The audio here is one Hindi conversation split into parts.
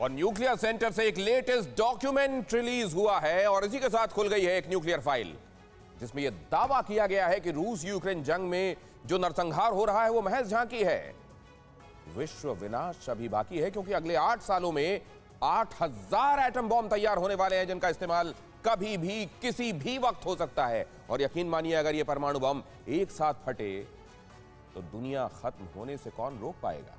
और न्यूक्लियर सेंटर से एक लेटेस्ट डॉक्यूमेंट रिलीज हुआ है और इसी के साथ खुल गई है एक न्यूक्लियर फाइल जिसमें यह दावा किया गया है कि रूस यूक्रेन जंग में जो नरसंहार हो रहा है वो महज झांकी है। विश्व विनाश अभी बाकी है क्योंकि अगले 8 सालों में 8000 एटम बॉम्ब तैयार होने वाले हैं जिनका इस्तेमाल कभी भी किसी भी वक्त हो सकता है। और यकीन मानिए अगर ये परमाणु बम एक साथ फटे तो दुनिया खत्म होने से कौन रोक पाएगा।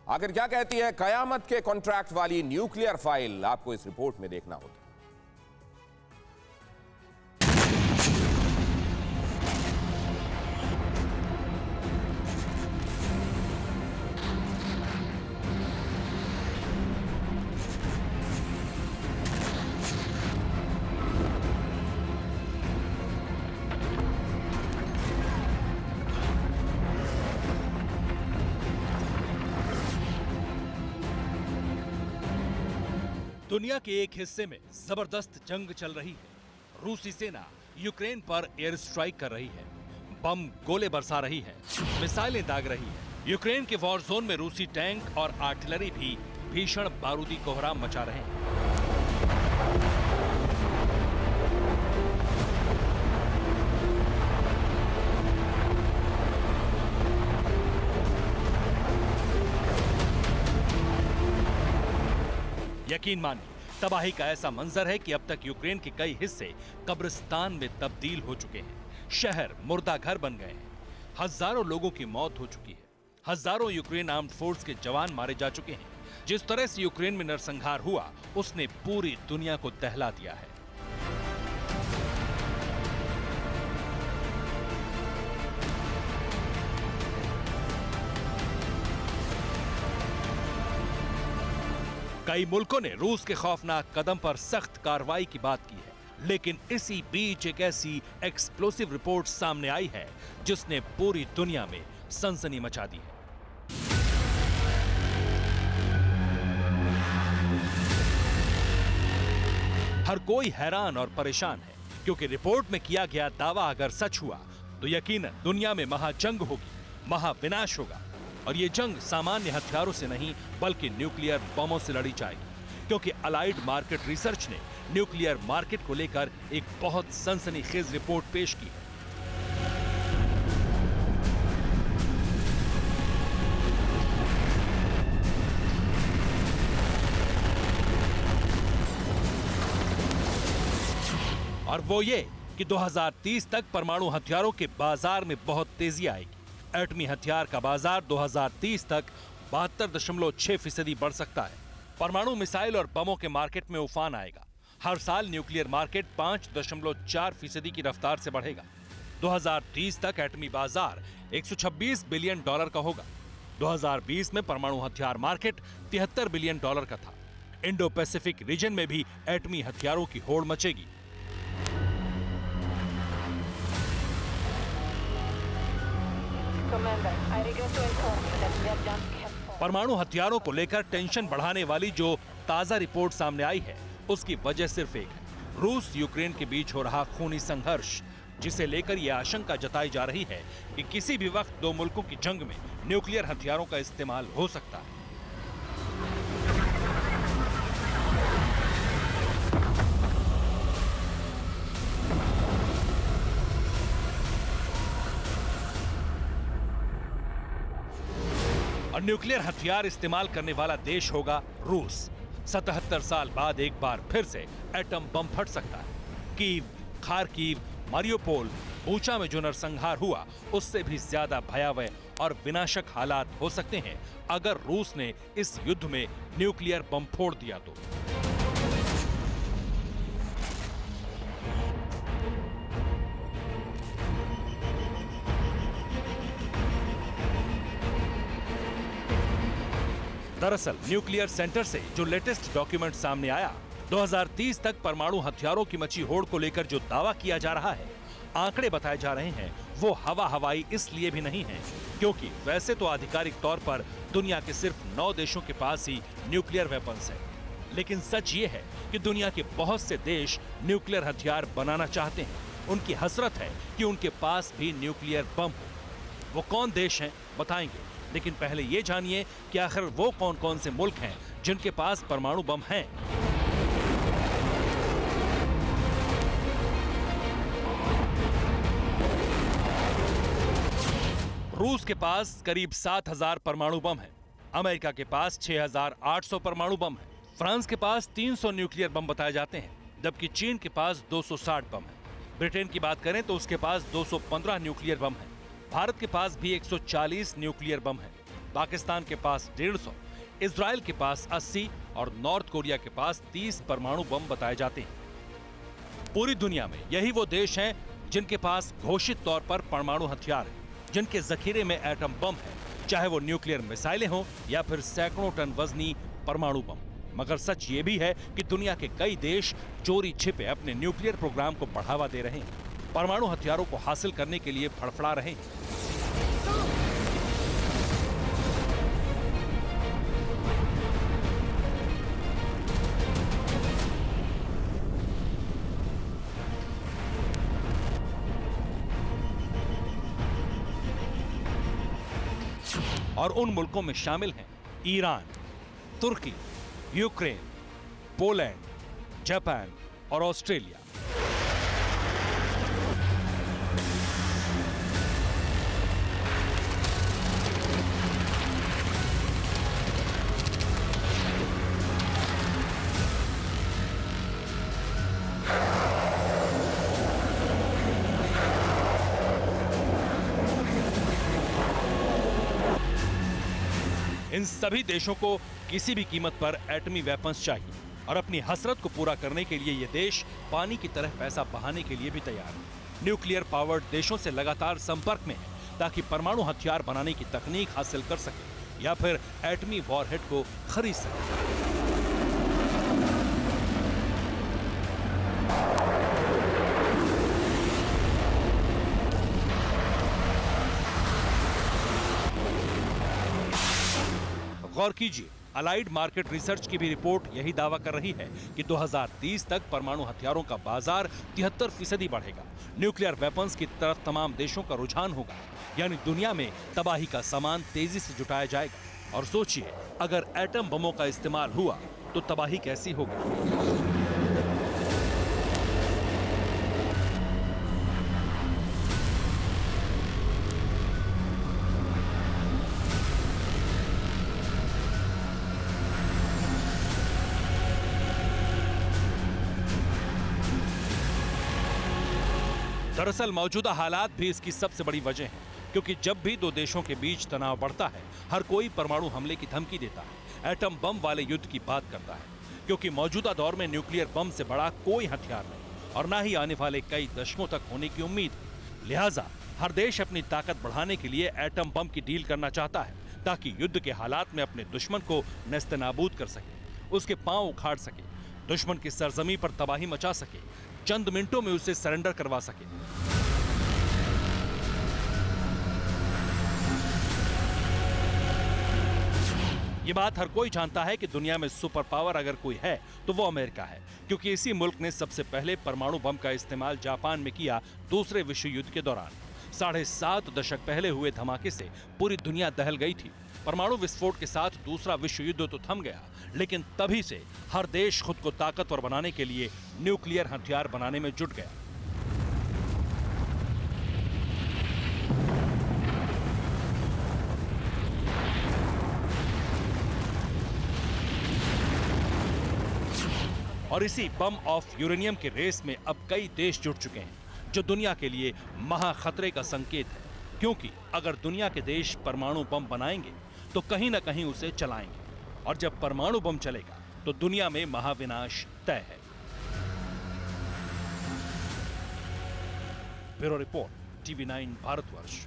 आखिर क्या कहती है कयामत के कॉन्ट्रैक्ट वाली न्यूक्लियर फाइल, आपको इस रिपोर्ट में देखना होगा। दुनिया के एक हिस्से में जबरदस्त जंग चल रही है। रूसी सेना यूक्रेन पर एयर स्ट्राइक कर रही है, बम गोले बरसा रही है, मिसाइलें दाग रही है। यूक्रेन के वॉर जोन में रूसी टैंक और आर्टिलरी भी भीषण बारूदी कोहराम मचा रहे हैं। यकीन मानिए तबाही का ऐसा मंजर है कि अब तक यूक्रेन के कई हिस्से कब्रिस्तान में तब्दील हो चुके हैं। शहर मुर्दा घर बन गए हैं। हजारों लोगों की मौत हो चुकी है। हजारों यूक्रेन आर्म्ड फोर्स के जवान मारे जा चुके हैं। जिस तरह से यूक्रेन में नरसंहार हुआ उसने पूरी दुनिया को दहला दिया है। कई मुल्कों ने रूस के खौफनाक कदम पर सख्त कार्रवाई की बात की है, लेकिन इसी बीच एक ऐसी एक्सप्लोसिव रिपोर्ट सामने आई है जिसने पूरी दुनिया में सनसनी मचा दी है। हर कोई हैरान और परेशान है क्योंकि रिपोर्ट में किया गया दावा अगर सच हुआ तो यकीनन दुनिया में महाजंग होगी, महाविनाश होगा। और ये जंग सामान्य हथियारों से नहीं बल्कि न्यूक्लियर बमों से लड़ी जाएगी, क्योंकि अलाइड मार्केट रिसर्च ने न्यूक्लियर मार्केट को लेकर एक बहुत सनसनीखेज रिपोर्ट पेश की है। और वो ये कि 2030 तक परमाणु हथियारों के बाजार में बहुत तेजी आएगी। एटमी हथियार का बाजार 2030 तक 72.6% बढ़ सकता है। परमाणु मिसाइल और बमों के मार्केट में उफान आएगा। हर साल न्यूक्लियर मार्केट 5.4% की रफ्तार से बढ़ेगा। 2030 तक एटमी बाजार $126 बिलियन का होगा। 2020 में परमाणु हथियार मार्केट $73 बिलियन का था। इंडो पैसिफिक रीजन में भी एटमी हथियारों की होड़ मचेगी। परमाणु हथियारों को लेकर टेंशन बढ़ाने वाली जो ताजा रिपोर्ट सामने आई है उसकी वजह सिर्फ एक है, रूस यूक्रेन के बीच हो रहा खूनी संघर्ष, जिसे लेकर यह आशंका जताई जा रही है कि किसी भी वक्त दो मुल्कों की जंग में न्यूक्लियर हथियारों का इस्तेमाल हो सकता है। और न्यूक्लियर हथियार इस्तेमाल करने वाला देश होगा रूस। 77 साल बाद एक बार फिर से एटम बम फट सकता है। कीव, खार्किव, मारियोपोल, बूचा में जो नरसंहार हुआ उससे भी ज्यादा भयावह और विनाशक हालात हो सकते हैं अगर रूस ने इस युद्ध में न्यूक्लियर बम फोड़ दिया तो। दरअसल न्यूक्लियर सेंटर से जो लेटेस्ट डॉक्यूमेंट सामने आया, 2030 तक परमाणु हथियारों की मची होड़ को लेकर जो दावा किया जा रहा है, आंकड़े बताए जा रहे हैं, वो हवाई इसलिए भी नहीं है क्योंकि वैसे तो आधिकारिक तौर पर दुनिया के सिर्फ 9 देशों के पास ही न्यूक्लियर वेपन्स है, लेकिन सच ये है कि दुनिया के बहुत से देश न्यूक्लियर हथियार बनाना चाहते हैं। उनकी हसरत है कि उनके पास भी न्यूक्लियर बम हो। वो कौन देश हैं बताएंगे, लेकिन पहले ये जानिए कि आखिर वो कौन कौन से मुल्क हैं जिनके पास परमाणु बम हैं। रूस के पास करीब 7,000 परमाणु बम हैं। अमेरिका के पास 6,800 परमाणु बम हैं। फ्रांस के पास 300 न्यूक्लियर बम बताए जाते हैं, जबकि चीन के पास 260 बम हैं। ब्रिटेन की बात करें तो उसके पास 215 न्यूक्लियर बम हैं। भारत के पास भी 140 न्यूक्लियर बम हैं। पाकिस्तान के पास 150, इजराइल के पास 80 और नॉर्थ कोरिया के पास 30 परमाणु बम बताए जाते हैं। पूरी दुनिया में यही वो देश हैं जिनके पास घोषित तौर पर परमाणु हथियार है, जिनके जखीरे में एटम बम है, चाहे वो न्यूक्लियर मिसाइलें हों या फिर सैकड़ों टन वजनी परमाणु बम। मगर सच ये भी है कि दुनिया के कई देश चोरी छिपे अपने न्यूक्लियर प्रोग्राम को बढ़ावा दे रहे हैं, परमाणु हथियारों को हासिल करने के लिए फड़फड़ा रहे हैं। और उन मुल्कों में शामिल हैं ईरान, तुर्की, यूक्रेन, पोलैंड, जापान और ऑस्ट्रेलिया। इन सभी देशों को किसी भी कीमत पर एटमी वेपन्स चाहिए और अपनी हसरत को पूरा करने के लिए ये देश पानी की तरह पैसा बहाने के लिए भी तैयार है। न्यूक्लियर पावर्ड देशों से लगातार संपर्क में है ताकि परमाणु हथियार बनाने की तकनीक हासिल कर सके या फिर एटमी वॉरहेड को खरीद सके। गौर कीजिए, अलाइड मार्केट रिसर्च की भी रिपोर्ट यही दावा कर रही है कि 2030 तक परमाणु हथियारों का बाजार 73% बढ़ेगा। न्यूक्लियर वेपन्स की तरफ तमाम देशों का रुझान होगा, यानी दुनिया में तबाही का सामान तेजी से जुटाया जाएगा। और सोचिए, अगर एटम बमों का इस्तेमाल हुआ तो तबाही कैसी होगी। दरअसल मौजूदा हालात भी इसकी सबसे बड़ी वजह है, क्योंकि जब भी दो देशों के बीच तनाव बढ़ता है, हर कोई परमाणु हमले की धमकी देता है, एटम बम वाले युद्ध की बात करता है, क्योंकि मौजूदा दौर में न्यूक्लियर बम से बड़ा कोई हथियार नहीं और ना ही आने वाले कई दशकों तक होने की उम्मीद है। लिहाजा हर देश अपनी ताकत बढ़ाने के लिए एटम बम की डील करना चाहता है, ताकि युद्ध के हालात में अपने दुश्मन को नेस्तनाबूद कर सके, उसके पांव उखाड़ सके, दुश्मन की सरजमी पर तबाही मचा सके, चंद मिनटों में उसे सरेंडर करवा सके। ये बात हर कोई जानता है कि दुनिया में सुपर पावर अगर कोई है तो वो अमेरिका है, क्योंकि इसी मुल्क ने सबसे पहले परमाणु बम का इस्तेमाल जापान में किया दूसरे विश्व युद्ध के दौरान। 7.5 दशक पहले हुए धमाके से पूरी दुनिया दहल गई थी। परमाणु विस्फोट के साथ दूसरा विश्व युद्ध तो थम गया, लेकिन तभी से हर देश खुद को ताकतवर बनाने के लिए न्यूक्लियर हथियार बनाने में जुट गया। और इसी बम ऑफ यूरेनियम के रेस में अब कई देश जुट चुके हैं, जो दुनिया के लिए महा खतरे का संकेत है, क्योंकि अगर दुनिया के देश परमाणु बम बनाएंगे तो कहीं ना कहीं उसे चलाएंगे, और जब परमाणु बम चलेगा तो दुनिया में महाविनाश तय है। Bureau report, TV9 Bharatvarsh.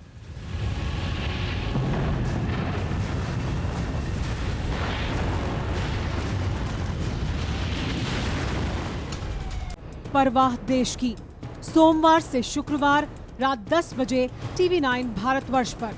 परवाह देश की, सोमवार से शुक्रवार रात 10 बजे TV9 भारतवर्ष पर।